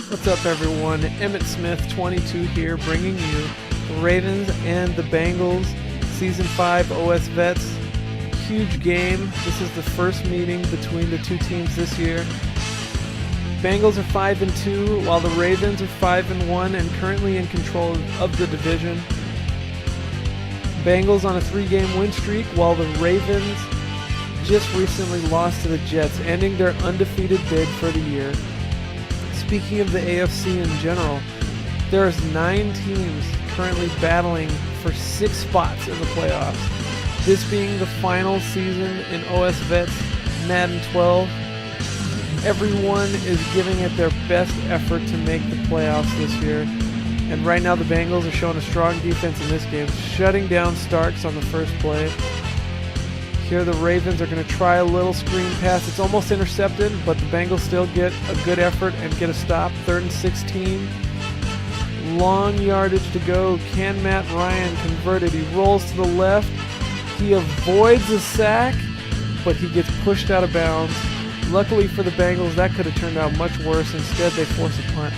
What's up, everyone? Emmett Smith, 22 here, bringing you the Ravens and the Bengals, Season 5 OSVets. Huge game. This is the first meeting between the two teams this year. Bengals are 5-2, while the Ravens are 5-1 and currently in control of the division. Bengals on a 3-game win streak, while the Ravens just recently lost to the Jets, ending their undefeated bid for the year. Speaking of the AFC in general, there's 9 teams currently battling for 6 spots in the playoffs. This being the final season in OSVets Madden 12. Everyone is giving it their best effort to make the playoffs this year. And right now the Bengals are showing a strong defense in this game, shutting down Starks on the first play. Here the Ravens are going to try a little screen pass. It's almost intercepted, but the Bengals still get a good effort and get a stop. 3rd and 16. Long yardage to go. Can Matt Ryan convert it? He rolls to the left. He avoids a sack, but he gets pushed out of bounds. Luckily for the Bengals, that could have turned out much worse. Instead, they force a punt.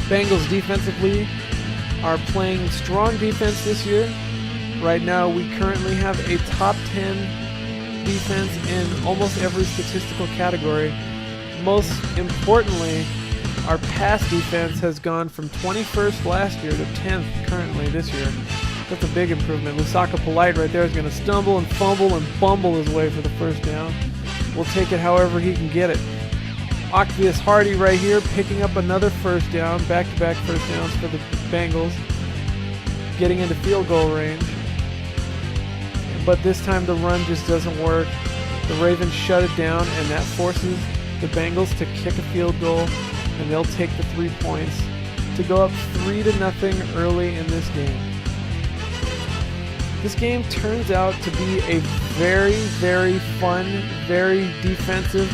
Bengals defensively are playing strong defense this year. Right now, we currently have a top 10 defense in almost every statistical category. Most importantly, our pass defense has gone from 21st last year to 10th currently this year. That's a big improvement. Lusaka Polite right there is going to stumble and fumble and bumble his way for the first down. We'll take it however he can get it. Octavius Hardy right here picking up another first down, back-to-back first downs for the Bengals, getting into field goal range. But this time the run just doesn't work. The Ravens shut it down, and that forces the Bengals to kick a field goal, and they'll take the 3 points to go up 3-0 early in this game. This game turns out to be a very, very fun, very defensive,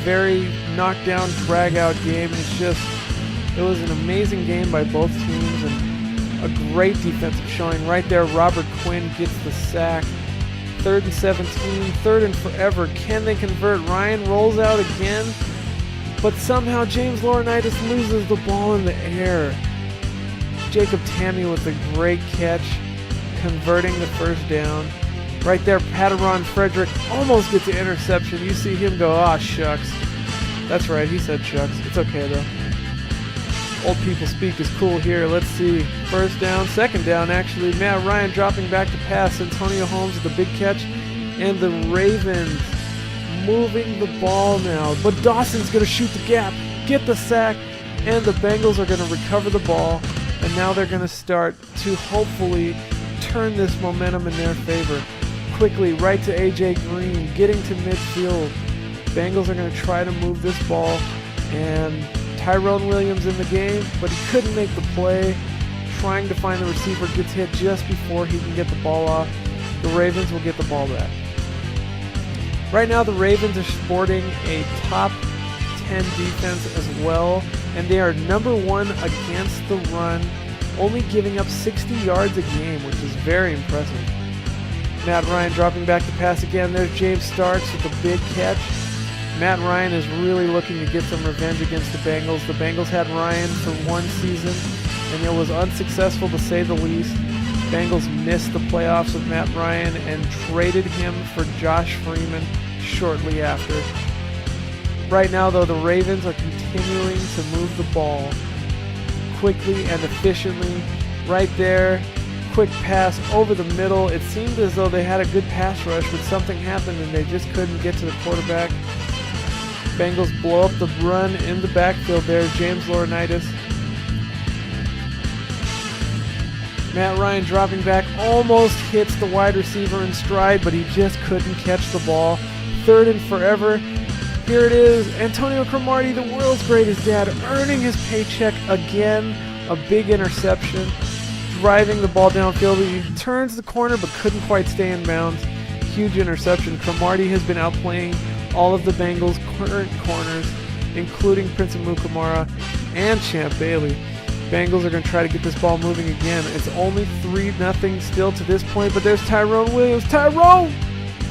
very knockdown, drag-out game. It was an amazing game by both teams, and a great defensive showing right there. Robert Quinn gets the sack. 3rd and 17, 3rd and forever. Can they convert? Ryan rolls out again, but somehow James Laurinaitis loses the ball in the air. Jacob Tamme with a great catch, converting the first down. Right there, Padaron Frederick almost gets an interception. You see him go, ah, shucks. That's right, he said shucks. It's okay, though. Old people speak is cool here. Let's see. First down, second down, actually. Matt Ryan dropping back to pass. Antonio Holmes with a big catch. And the Ravens moving the ball now. But Dawson's going to shoot the gap, get the sack, and the Bengals are going to recover the ball. And now they're going to start to hopefully turn this momentum in their favor. Quickly, right to A.J. Green, getting to midfield. Bengals are going to try to move this ball, and Tyrone Williams in the game, but he couldn't make the play. Trying to find the receiver, gets hit just before he can get the ball off. The Ravens will get the ball back. Right now, the Ravens are sporting a top 10 defense as well, and they are number 1 against the run, only giving up 60 yards a game, which is very impressive. Matt Ryan dropping back to pass again. There's James Starks with a big catch. Matt Ryan is really looking to get some revenge against the Bengals. The Bengals had Ryan for 1 season, and it was unsuccessful to say the least. Bengals missed the playoffs with Matt Ryan and traded him for Josh Freeman shortly after. Right now, though, the Ravens are continuing to move the ball quickly and efficiently. Right there, quick pass over the middle. It seemed as though they had a good pass rush, but something happened and they just couldn't get to the quarterback. Bengals blow up the run in the backfield there. James Laurinaitis. Matt Ryan dropping back, almost hits the wide receiver in stride, but he just couldn't catch the ball. 3rd and forever. Here it is. Antonio Cromartie, the world's greatest dad, earning his paycheck again. A big interception. Driving the ball downfield. He turns the corner but couldn't quite stay in bounds. Huge interception. Cromartie has been outplaying all of the Bengals' current corners, including Prince Amukamara and Champ Bailey. Bengals are going to try to get this ball moving again. It's only 3-0 still to this point, but there's Tyrone Williams. Tyrone!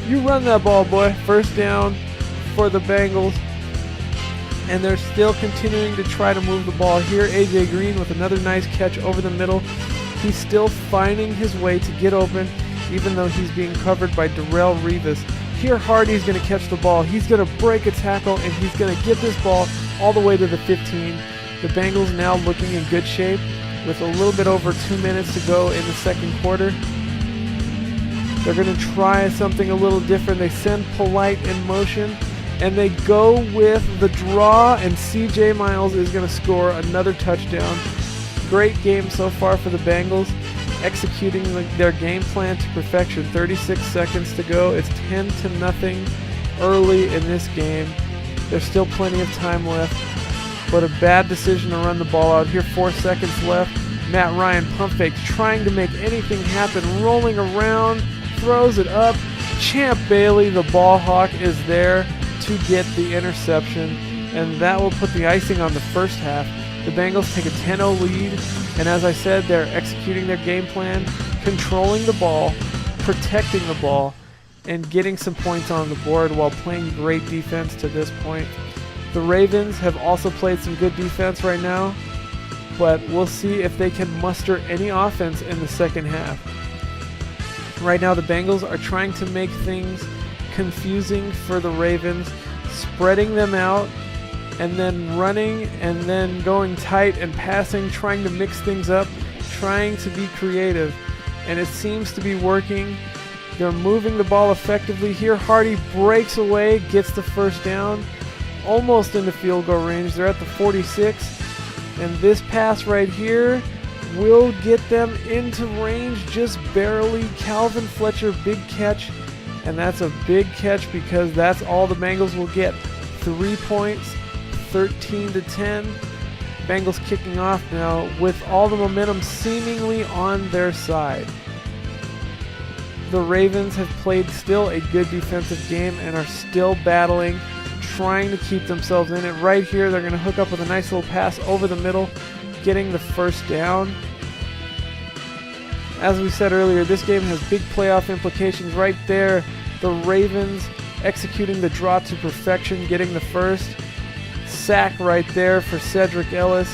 You run that ball, boy. First down for the Bengals. and they're still continuing to try to move the ball. Here, A.J. Green with another nice catch over the middle. He's still finding his way to get open, even though he's being covered by Darrelle Revis. Here, Hardy's going to catch the ball. He's going to break a tackle, and he's going to get this ball all the way to the 15. The Bengals now looking in good shape with a little bit over 2 minutes to go in the second quarter. They're going to try something a little different. They send Polite in motion, and they go with the draw, and C.J. Miles is going to score another touchdown. Great game so far for the Bengals, executing their game plan to perfection. 36 seconds to go. It's 10-0 early in this game. There's still plenty of time left, but a bad decision to run the ball out. Here, 4 seconds left. Matt Ryan pump fake, trying to make anything happen, rolling around, throws it up. Champ Bailey, the ball hawk, is there to get the interception, and that will put the icing on the first half. The Bengals take a 10-0 lead, and as I said, they're executing their game plan, controlling the ball, protecting the ball, and getting some points on the board while playing great defense to this point. The Ravens have also played some good defense right now, but we'll see if they can muster any offense in the second half. Right now, the Bengals are trying to make things confusing for the Ravens, spreading them out, and then running, and then going tight and passing, trying to mix things up, trying to be creative. And it seems to be working. They're moving the ball effectively. Here, Hardy breaks away, gets the first down, almost into field goal range. They're at the 46. And this pass right here will get them into range just barely. Calvin Fletcher, big catch. And that's a big catch because that's all the Bengals will get. 3 points. 13-10. Bengals kicking off now with all the momentum seemingly on their side. The Ravens have played still a good defensive game and are still battling, trying to keep themselves in it. Right here, they're going to hook up with a nice little pass over the middle, getting the first down. As we said earlier, this game has big playoff implications. Right there, the Ravens executing the draw to perfection, getting the first. Sack right there for Cedric Ellis.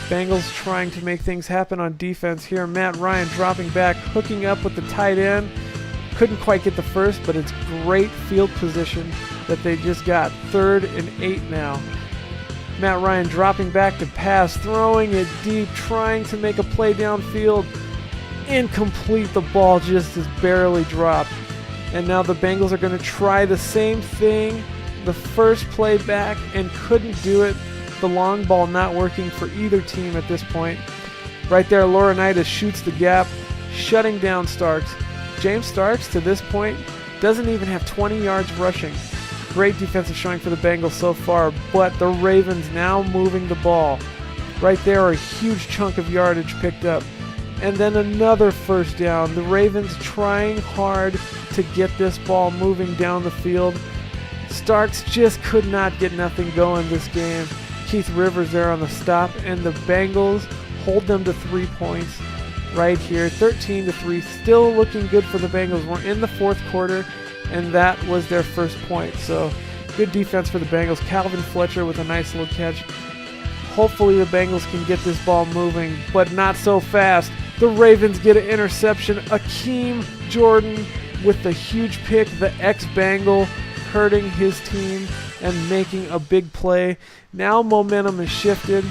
Bengals trying to make things happen on defense here. Matt Ryan dropping back, hooking up with the tight end. Couldn't quite get the first, but it's great field position that they just got. 3rd and 8 now. Matt Ryan dropping back to pass, throwing it deep, trying to make a play downfield. Incomplete, the ball just is barely dropped. And now the Bengals are going to try the same thing. The first play back and couldn't do it. The long ball not working for either team at this point. Right there, Laurinaitis shoots the gap, shutting down Starks. James Starks, to this point, doesn't even have 20 yards rushing. Great defensive showing for the Bengals so far, but the Ravens now moving the ball. Right there, a huge chunk of yardage picked up. And then another first down. The Ravens trying hard to get this ball moving down the field. Starks just could not get nothing going this game. Keith Rivers there on the stop, and the Bengals hold them to 3 points right here. 13-3, still looking good for the Bengals. We're in the fourth quarter, and that was their first point. So good defense for the Bengals. Calvin Fletcher with a nice little catch. Hopefully the Bengals can get this ball moving, but not so fast. The Ravens get an interception. Akeem Jordan with the huge pick, the ex-Bengal, hurting his team and making a big play. Now momentum is shifted,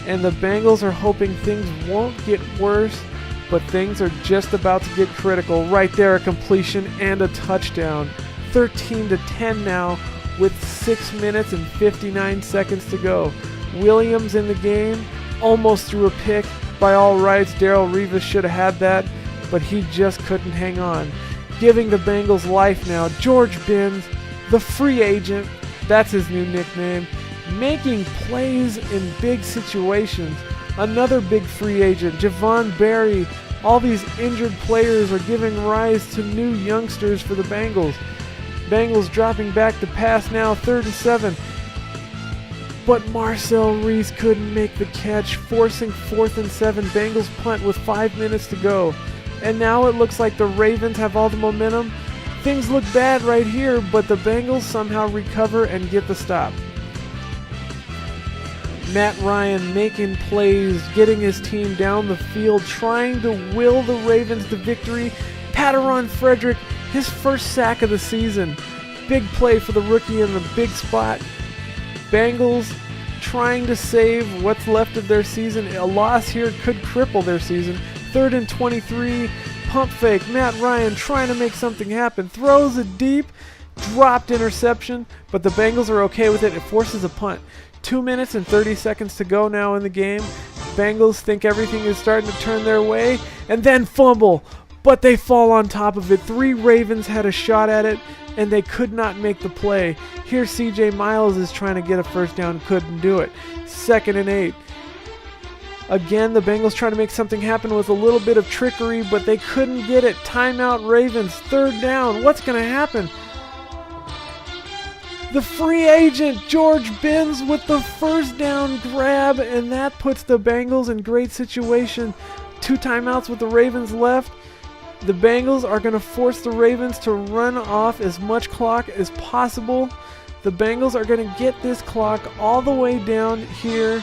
and the Bengals are hoping things won't get worse, but things are just about to get critical. Right there, a completion and a touchdown. 13-10 now with 6 minutes and 59 seconds to go. Williams in the game, almost threw a pick. By all rights, Darrelle Revis should have had that, but he just couldn't hang on. Giving the Bengals life now, George Binns, the free agent, that's his new nickname, making plays in big situations. Another big free agent, Javon Berry. All these injured players are giving rise to new youngsters for the Bengals. Bengals dropping back to pass now, 3rd and 7. But Marcel Reese couldn't make the catch, forcing 4th and 7. Bengals punt with 5 minutes to go. And now it looks like the Ravens have all the momentum. Things look bad right here, but the Bengals somehow recover and get the stop. Matt Ryan making plays, getting his team down the field, trying to will the Ravens to victory. Patteron Frederick, his first sack of the season. Big play for the rookie in the big spot. Bengals trying to save what's left of their season. A loss here could cripple their season. 3rd and 23. Pump fake. Matt Ryan trying to make something happen. Throws it deep. Dropped interception, but the Bengals are okay with it. It forces a punt. 2 minutes and 30 seconds to go now in the game. Bengals think everything is starting to turn their way, and then fumble, but they fall on top of it. 3 Ravens had a shot at it, and they could not make the play. Here CJ Miles is trying to get a first down, couldn't do it. 2nd and 8. Again, the Bengals trying to make something happen with a little bit of trickery, but they couldn't get it. Timeout Ravens, 3rd down. What's going to happen? The free agent, George Binns, with the first down grab, and that puts the Bengals in great situation. 2 timeouts with the Ravens left. The Bengals are going to force the Ravens to run off as much clock as possible. The Bengals are going to get this clock all the way down here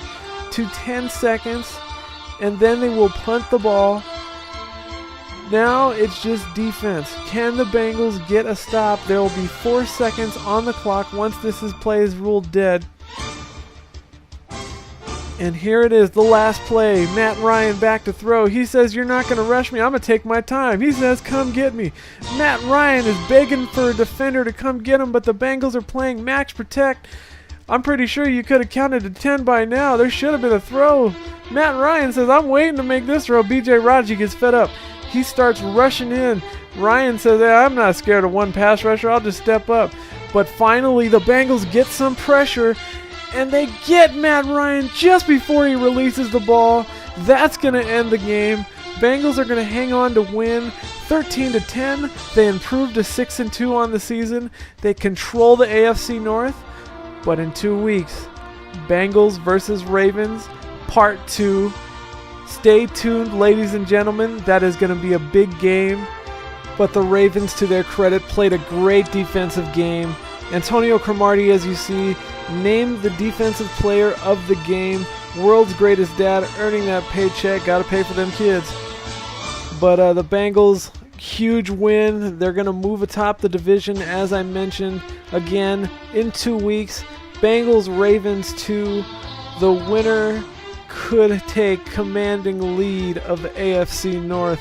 to 10 seconds, and then they will punt the ball. Now it's just defense. Can the Bengals get a stop? There will be 4 seconds on the clock once play is ruled dead. And here it is, the last play. Matt Ryan back to throw. He says, "You're not going to rush me. I'm going to take my time." He says, "Come get me." Matt Ryan is begging for a defender to come get him, but the Bengals are playing max protect. I'm pretty sure you could have counted to 10 by now. There should have been a throw. Matt Ryan says, "I'm waiting to make this throw." BJ Raji gets fed up. He starts rushing in. Ryan says, "I'm not scared of one pass rusher. I'll just step up." But finally, the Bengals get some pressure, and they get Matt Ryan just before he releases the ball. That's going to end the game. Bengals are going to hang on to win 13-10. They improve to 6-2 on the season. They control the AFC North. But in 2 weeks, Bengals versus Ravens, Part 2. Stay tuned, ladies and gentlemen. That is going to be a big game. But the Ravens, to their credit, played a great defensive game. Antonio Cromartie, as you see, named the defensive player of the game. World's greatest dad, earning that paycheck. Got to pay for them kids. But the Bengals, huge win. They're going to move atop the division, as I mentioned. Again, in 2 weeks, Bengals, Ravens 2. The winner could take commanding lead of the AFC North.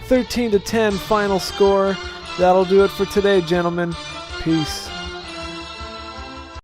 13-10 final score. That'll do it for today, gentlemen. Peace.